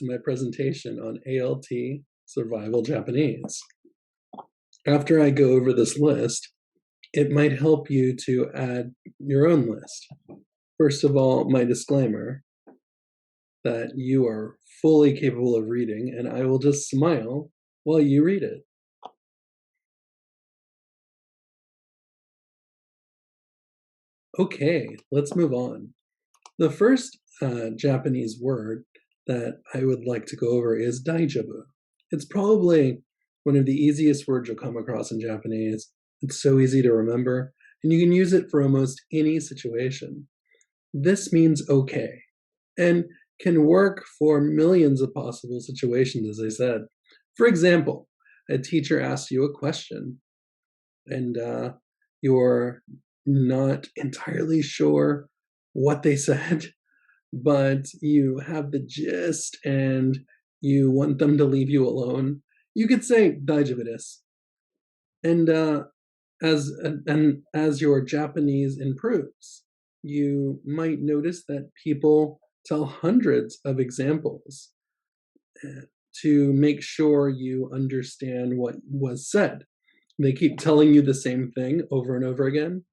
to my presentation on ALT Survival Japanese. After I go over this list, it might help you to add your own list. First of all, my disclaimer that you are fully capable of reading, and I will just smile while you read it. Okay, let's move on. The first Japanese word that I would like to go over is Daijubo. It's probably one of the easiest words you'll come across in Japanese. It's so easy to remember, and you can use it for almost any situation. This means okay, and can work for millions of possible situations, as I said. For example, a teacher asks you a question, and you're not entirely sure what they said, but you have the gist and you want them to leave you alone. You could say "Daijubo desu." And as your Japanese improves, you might notice that people tell hundreds of examples to make sure you understand what was said. They keep telling you the same thing over and over again.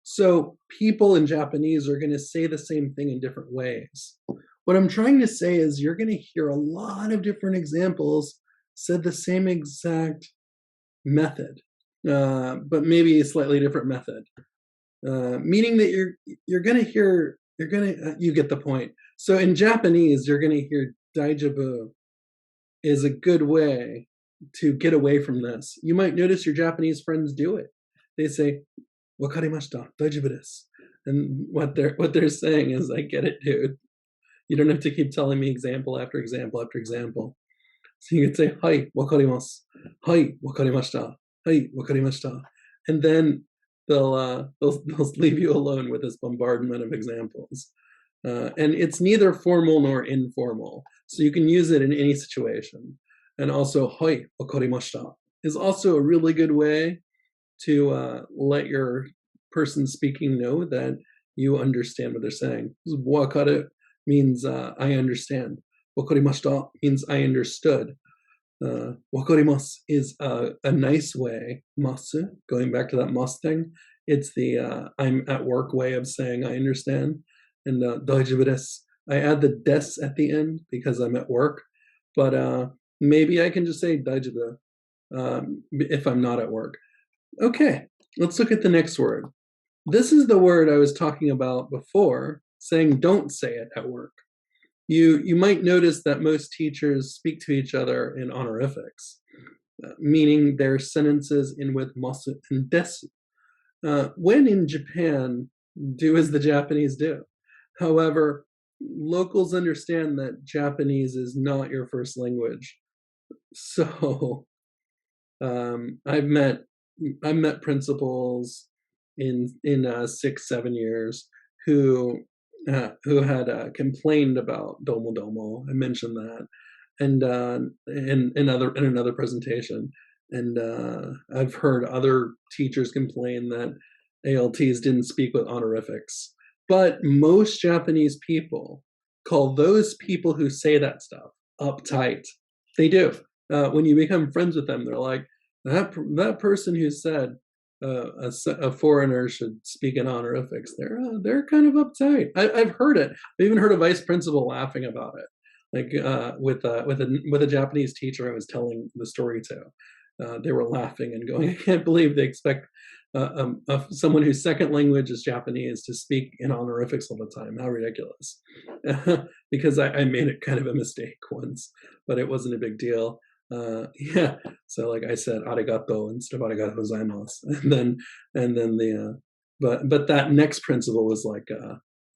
So people in Japanese are going to say the same thing in different ways. What I'm trying to say is you're going to hear a lot of different examples said the same exact method, but maybe a slightly different method. Meaning that you're going to hear, you get the point. So in Japanese, you're going to hear Daijubo is a good way to get away from this. You might notice your Japanese friends do it. They say, "Wakarimashita, Daijubo desu." And what they're saying is, I get it, dude. You don't have to keep telling me example after example after example. So you can say, "Hai, wakarimasu. Hai, wakarimashita. Hai, wakarimashita." And then they'll leave you alone with this bombardment of examples. And it's neither formal nor informal. So you can use it in any situation. And also, "Hai, wakarimashita" is also a really good way to let your person speaking know that you understand what they're saying. Wakaru means I understand. Wakarimashita means I understood. Wakarimasu is a nice way, masu, going back to that mas thing. It's the I'm at work way of saying I understand. And Daijubo desu, I add the des at the end because I'm at work. But maybe I can just say Daijubo if I'm not at work. Okay, let's look at the next word. This is the word I was talking about before, saying don't say it at work. You might notice that most teachers speak to each other in honorifics, meaning their sentences end with masu and desu. When in Japan, do as the Japanese do. However, locals understand that Japanese is not your first language. So I've met principals in 6-7 years who had complained about domo domo. I mentioned that, and in another presentation, and I've heard other teachers complain that ALTs didn't speak with honorifics. But most Japanese people call those people who say that stuff uptight. They do. When you become friends with them, they're like, that person who said a foreigner should speak in honorifics, they're kind of uptight. I've heard it. I even heard a vice principal laughing about it, like with a Japanese teacher I was telling the story to. They were laughing and going, "I can't believe they expect someone whose second language is Japanese to speak in honorifics all the time. How ridiculous!" Because I made it kind of a mistake once, but it wasn't a big deal. Yeah, so like I said arigato instead of arigatou gozaimasu, and then the but that next principal was like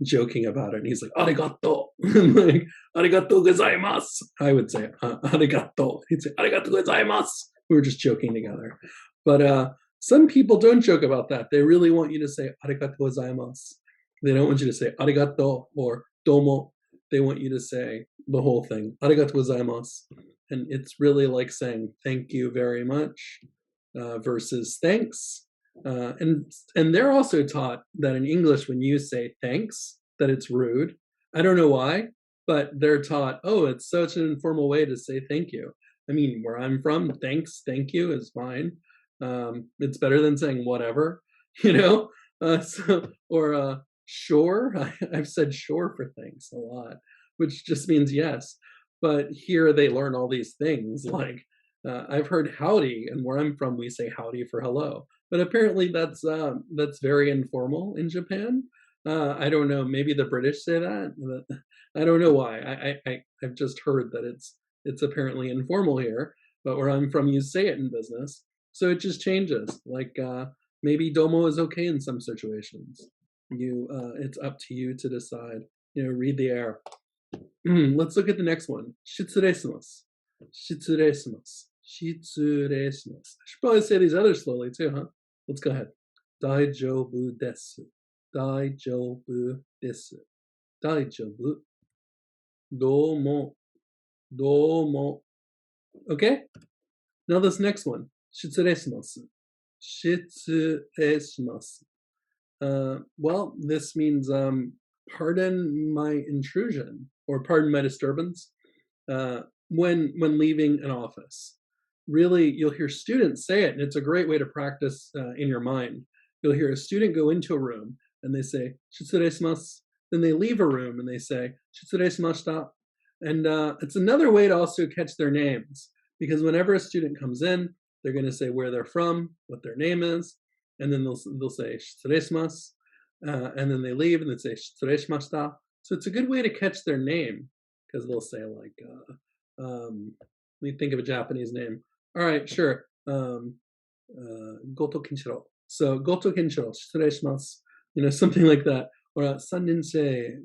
joking about it, and he's like arigato. Like arigatou gozaimasu. I would say arigato. He'd say arigatou gozaimasu. We were just joking together. But some people don't joke about that. They really want you to say arigatou gozaimasu. They don't want you to say arigato or domo. They want you to say the whole thing, arigatou gozaimasu. And it's really like saying thank you very much versus thanks. And they're also taught that in English, when you say thanks, that it's rude. I don't know why, but they're taught, oh, it's such an informal way to say thank you. I mean, where I'm from, thanks, thank you is fine. It's better than saying whatever, you know? Or sure. I've said sure for things a lot, which just means yes. But here they learn all these things like I've heard howdy, and where I'm from, we say howdy for hello. But apparently that's very informal in Japan. I don't know. Maybe the British say that. But I don't know why. I've just heard that it's apparently informal here. But where I'm from, you say it in business, so it just changes. Like maybe domo is okay in some situations. It's up to you to decide. Read the air. Let's look at the next one. Shitsureshimasu. Shitsureshimasu. Shitsureshimasu. I should probably say these others slowly too, huh? Let's go ahead. Daijubo desu. Daijubo desu. Daijubo. Domo. Domo. Okay? Now this next one. Shitsureshimasu. Shitsureshimasu. Well, this means pardon my intrusion or pardon my disturbance when leaving an office. Really, you'll hear students say it, and it's a great way to practice in your mind. You'll hear a student go into a room and they say shitsureshimasu. Then they leave a room and they say shitsureshimashita. And it's another way to also catch their names, because whenever a student comes in, they're going to say where they're from, what their name is, and then they'll say shitsureshimasu. And then they leave and they say shitsureshimashita. So it's a good way to catch their name, because they'll say like, let me think of a Japanese name. All right, sure. Goto Kenshiro. So Goto Kenshiro, shitsureshimasu. Something like that. Or Sanninsei.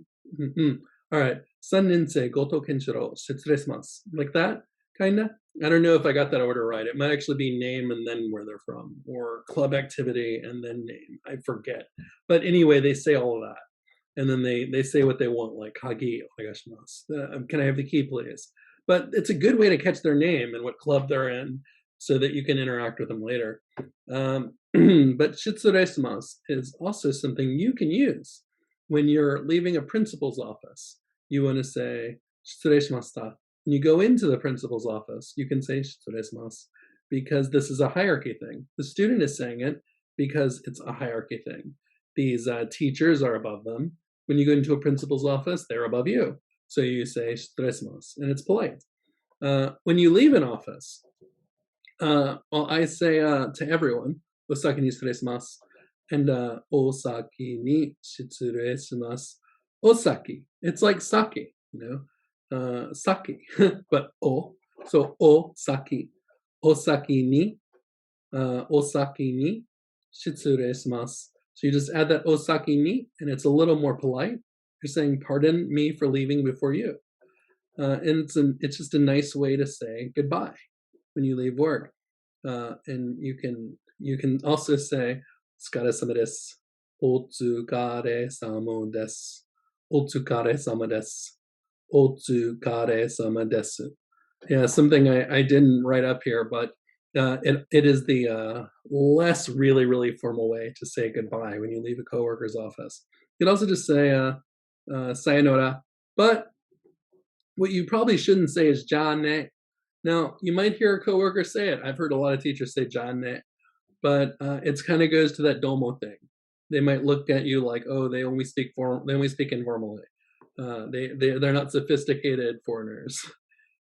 All right, Sanninsei Goto Kenshiro, shitsureshimasu. Like that, kinda. I don't know if I got that order right. It might actually be name and then where they're from, or club activity and then name. I forget. But anyway, they say all of that. And then they say what they want, like Hagi onegashimasu. Can I have the key, please? But it's a good way to catch their name and what club they're in, so that you can interact with them later. But shitsureshimasu is also something you can use when you're leaving a principal's office. You want to say shitsureshimashita. When you go into the principal's office, you can say shitsureshimasu, because this is a hierarchy thing. The student is saying it because it's a hierarchy thing. These teachers are above them. When you go into a principal's office, they're above you. So you say shitsureshimasu, and it's polite. When you leave an office, well, I say to everyone, osaki ni shitsureshimasu, and osaki ni shitsureshimasu. Osaki. It's like sake, sake, but so osaki. Osaki ni shitsureshimasu. So you just add that osaki ni, and it's a little more polite. You're saying, pardon me for leaving before you. And it's just a nice way to say goodbye when you leave work. And you can also say, "Otsukare-sama desu. Otsukare-sama desu. Otsukare-sama desu. Otsukare-sama desu." Yeah, something I didn't write up here, but it is the less really formal way to say goodbye when you leave a coworker's office. You can also just say sayonara, but what you probably shouldn't say is jane. Now, you might hear a coworker say it. I've heard a lot of teachers say jane, but it kind of goes to that domo thing. They might look at you like, oh, they only speak informally. They're not sophisticated foreigners.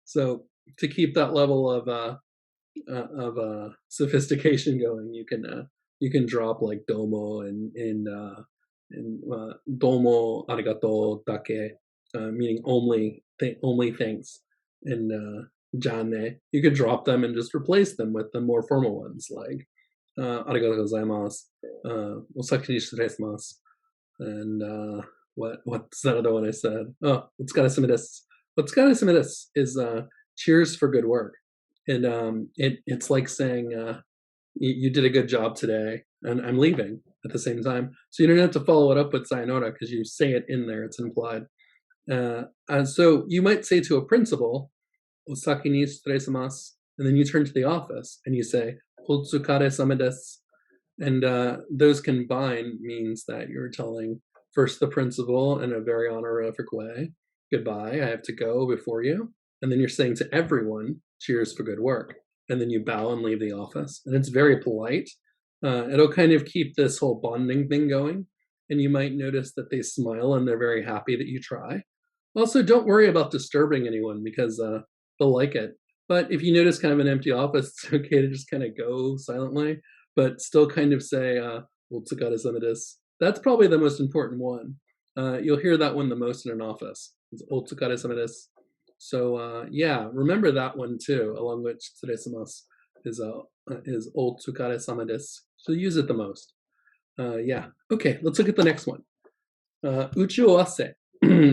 So to keep that level of sophistication going, you can drop like domo and domo arigato dake, meaning only thanks, and jane. You could drop them and just replace them with the more formal ones, like arigato gozaimasu, osaki ni shitsureshimasu, and what's that other one I said? Oh, otsukare-sama desu. Otsukare-sama desu is cheers for good work. And it's like saying you did a good job today, and I'm leaving at the same time. So you don't have to follow it up with sayonara, because you say it in there, it's implied. And so you might say to a principal, osaki ni shitsureshimasu, and then you turn to the office and you say, otsukare-sama desu. And those combined means that you're telling first the principal in a very honorific way, goodbye, I have to go before you. And then you're saying to everyone, cheers for good work. And then you bow and leave the office. And it's very polite. It'll kind of keep this whole bonding thing going. And you might notice that they smile and they're very happy that you try. Also, don't worry about disturbing anyone because they'll like it. But if you notice kind of an empty office, it's okay to just kind of go silently, but still kind of say, that's probably the most important one. You'll hear that one the most in an office. It's so yeah, remember that one too, along with tsureshimasu is otsukare-sama desu. So use it the most. Yeah. Okay, let's look at the next one. Uchiwase.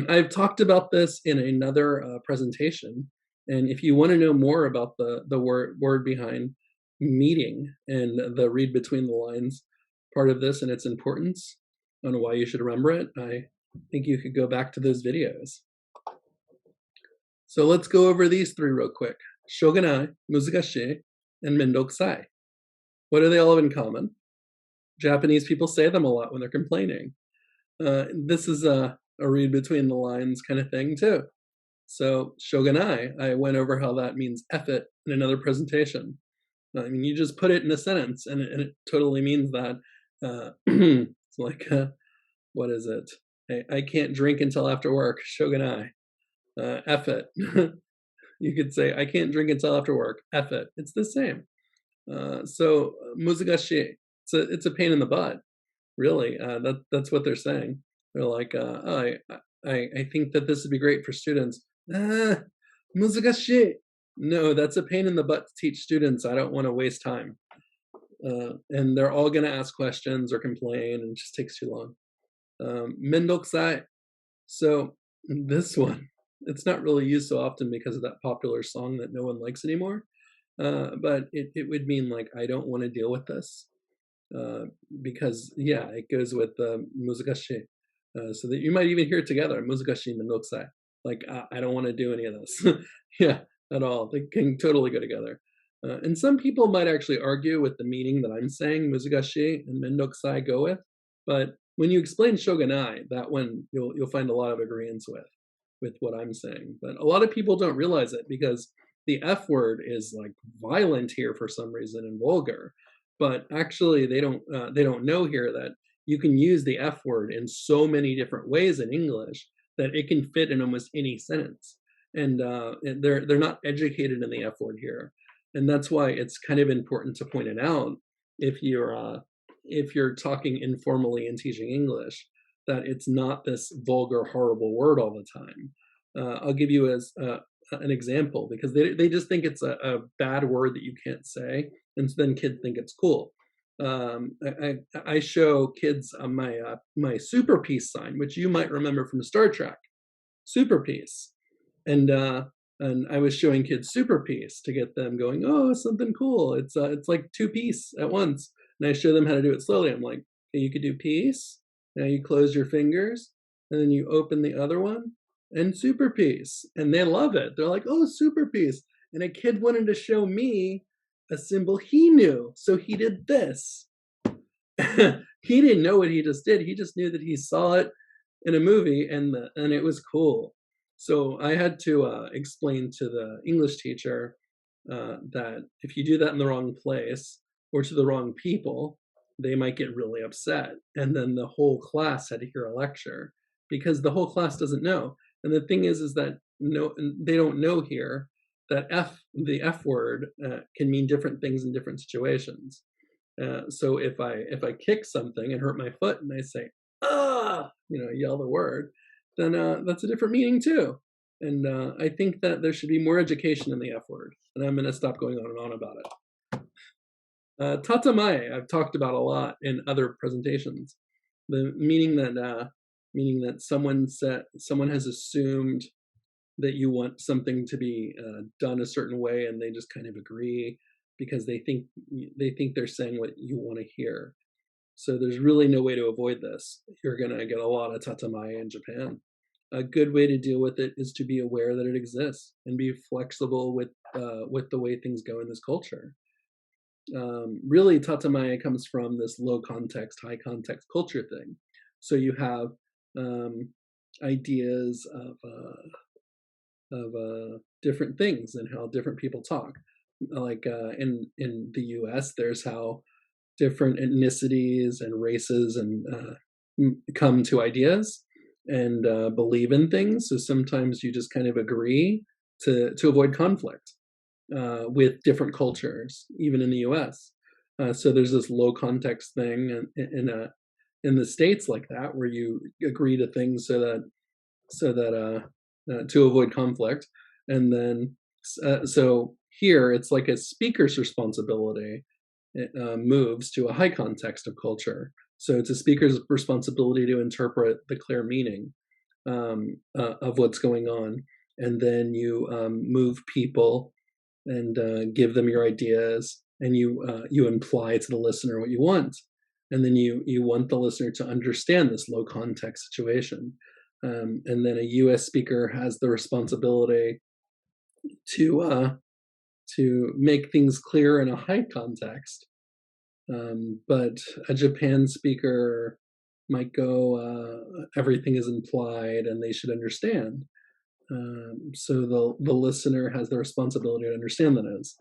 I've talked about this in another presentation, and if you want to know more about the word behind meeting and the read between the lines part of this and its importance on why you should remember it, I think you could go back to those videos. So let's go over these three real quick. Shogunai, muzukashi, and mindoksai. What do they all have in common? Japanese people say them a lot when they're complaining. This is a read between the lines kind of thing too. So shogunai, I went over how that means F it in another presentation. I mean, you just put it in a sentence and it totally means that. It's like, what is it? I can't drink until after work, shogunai. F it. You could say, I can't drink until after work, F it. It's the same. So muzugashi, it's a pain in the butt, really. That's what they're saying. They're like, I think that this would be great for students. Muzugashi. No, that's a pain in the butt to teach students. I don't want to waste time. And they're all going to ask questions or complain, and it just takes too long. Mindoksai. So this one, it's not really used so often because of that popular song that no one likes anymore. But it would mean like, I don't want to deal with this. Because yeah, it goes with muzukashi. So that you might even hear it together, muzukashi mindoksai. Like, I don't want to do any of this. Yeah, at all. They can totally go together. And some people might actually argue with the meaning that I'm saying muzukashi and mindoksai go with. When you explain shogunai, that one you'll find a lot of agreements with what I'm saying. But a lot of people don't realize it because the F word is like violent here for some reason and vulgar. But actually, they don't know here that you can use the F word in so many different ways in English that it can fit in almost any sentence. And they're not educated in the F word here, and that's why it's kind of important to point it out if you're talking informally and teaching English, that it's not this vulgar, horrible word all the time. I'll give you an example because they just think it's a bad word that you can't say, and so then kids think it's cool. I show kids on my super peace sign, which you might remember from Star Trek, super peace, and I was showing kids super peace to get them going, oh, something cool. It's like two peace at once, and I show them how to do it slowly. I'm like, okay, you could do peace. Now you close your fingers, and then you open the other one, and super peace, and they love it. They're like, oh, super peace. And a kid wanted to show me a symbol he knew, so he did this. He didn't know what he just did. He just knew that he saw it in a movie, and it was cool. So I had to explain to the English teacher that if you do that in the wrong place or to the wrong people, they might get really upset. And then the whole class had to hear a lecture because the whole class doesn't know. And the thing is that they don't know here that the F word can mean different things in different situations. So if I kick something and hurt my foot and I say, ah, yell the word, then that's a different meaning too. And I think that there should be more education in the F word. And I'm going to stop going on and on about it. Tatamaya, I've talked about a lot in other presentations. The meaning that someone has assumed that you want something to be done a certain way, and they just kind of agree because they think they're saying what you want to hear. So there's really no way to avoid this. You're going to get a lot of tatamaya in Japan. A good way to deal with it is to be aware that it exists and be flexible with the way things go in this culture. Really, tatamaya comes from this low context, high context culture thing. So you have ideas of different things and how different people talk. Like in the U.S., there's how different ethnicities and races and come to ideas and believe in things. So sometimes you just kind of agree to avoid conflict with different cultures, even in the U.S. So there's this low context thing in the states like that, where you agree to things so that to avoid conflict, and then so here it's like a speaker's responsibility. It moves to a high context of culture. So it's a speaker's responsibility to interpret the clear meaning of what's going on, and then you move people and give them your ideas, and you imply to the listener what you want, and then you want the listener to understand this low context situation, and then a U.S. speaker has the responsibility to make things clear in a high context, but a Japan speaker might go, everything is implied and they should understand. So the listener has the responsibility to understand that is.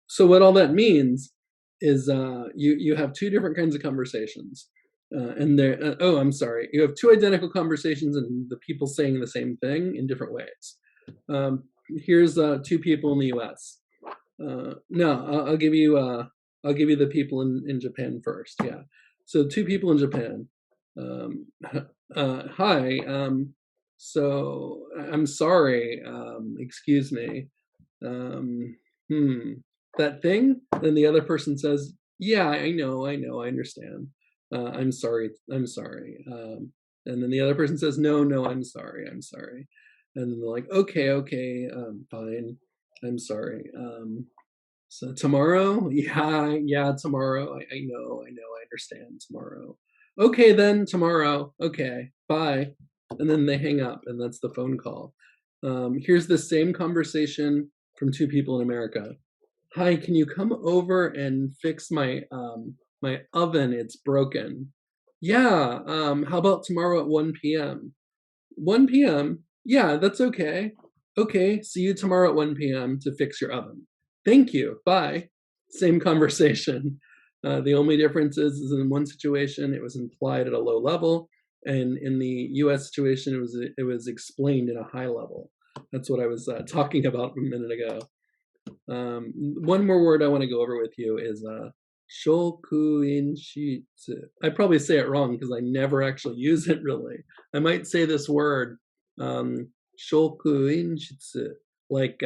So what all that means is you have two different kinds of conversations, and there. Oh, I'm sorry. You have two identical conversations and the people saying the same thing in different ways. Here's two people in the U.S. No, I'll give you the people in Japan first. Yeah. So two people in Japan. Um, Hi. So I'm sorry. Excuse me. Um, hmm. That thing. Then the other person says, "Yeah, I know, I understand. I'm sorry. I'm sorry." And then the other person says, "No, no, I'm sorry. I'm sorry." And then they're like, "Okay, okay, fine. I'm sorry. So tomorrow? Yeah, yeah, tomorrow. I know, I understand tomorrow. Okay, then tomorrow. Okay, bye." And then they hang up, and that's the phone call. Here's the same conversation from two people in America. Hi, can you come over and fix my oven? It's broken. Yeah. How about tomorrow at 1 p.m.? 1 p.m.? Yeah, that's okay. Okay, see you tomorrow at 1 p.m. to fix your oven. Thank you. Bye. Same conversation. The only difference is in one situation it was implied at a low level, and in the U.S. situation it was explained in a high level. That's what I was talking about a minute ago. One more word I want to go over with you is shokuinshitsu. I probably say it wrong because I never actually use it really. I might say this word, shokuinshitsu, like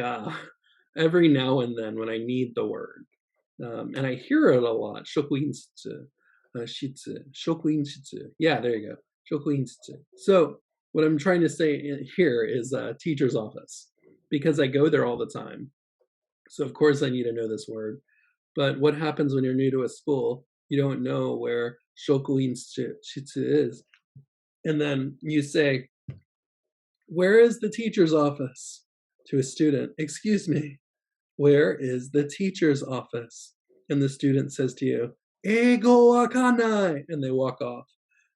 every now and then when I need the word. And I hear it a lot, shokuinshitsu, shokuinshitsu. Yeah, there you go, shokuinshitsu. So what I'm trying to say here is teacher's office, because I go there all the time. So of course I need to know this word. But what happens when you're new to a school? You don't know where shokuin shitsu is. And then you say, "Where is the teacher's office?" to a student. "Excuse me, where is the teacher's office?" And the student says to you, "Eigo wakanai," and they walk off.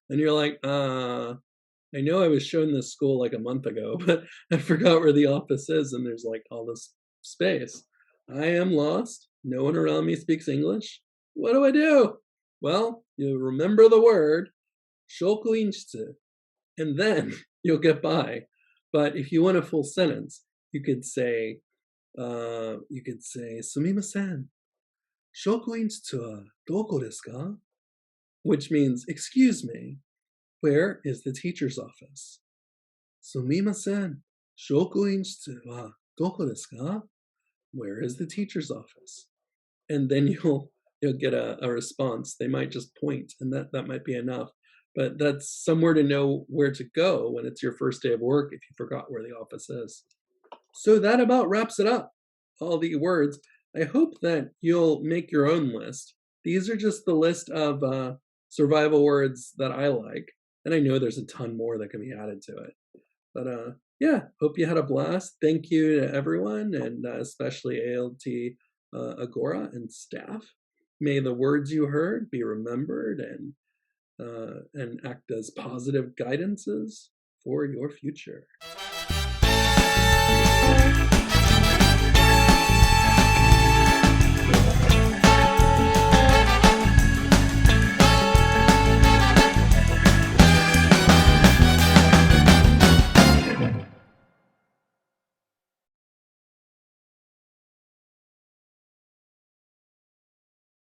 And you're like, I know I was shown this school like a month ago, but I forgot where the office is, and there's like all this space. I am lost. No one around me speaks English. What do I do? Well, you remember the word shokuinshitsu, and then you'll get by. But if you want a full sentence, you could say, "Sumimasen, shokuinshitsu wa doko desu ka?" Which means, "Excuse me, where is the teacher's office?" "Sumimasen, shokuinshitsu wa doko desu ka?" Where is the teacher's office? And then you'll get a response. They might just point, and that might be enough. But that's somewhere to know where to go when it's your first day of work if you forgot where the office is. So that about wraps it up. All the words. I hope that you'll make your own list. These are just the list of survival words that I like, and I know there's a ton more that can be added to it. But yeah, hope you had a blast. Thank you to everyone, and especially ALT Agora and staff. May the words you heard be remembered and act as positive guidances for your future.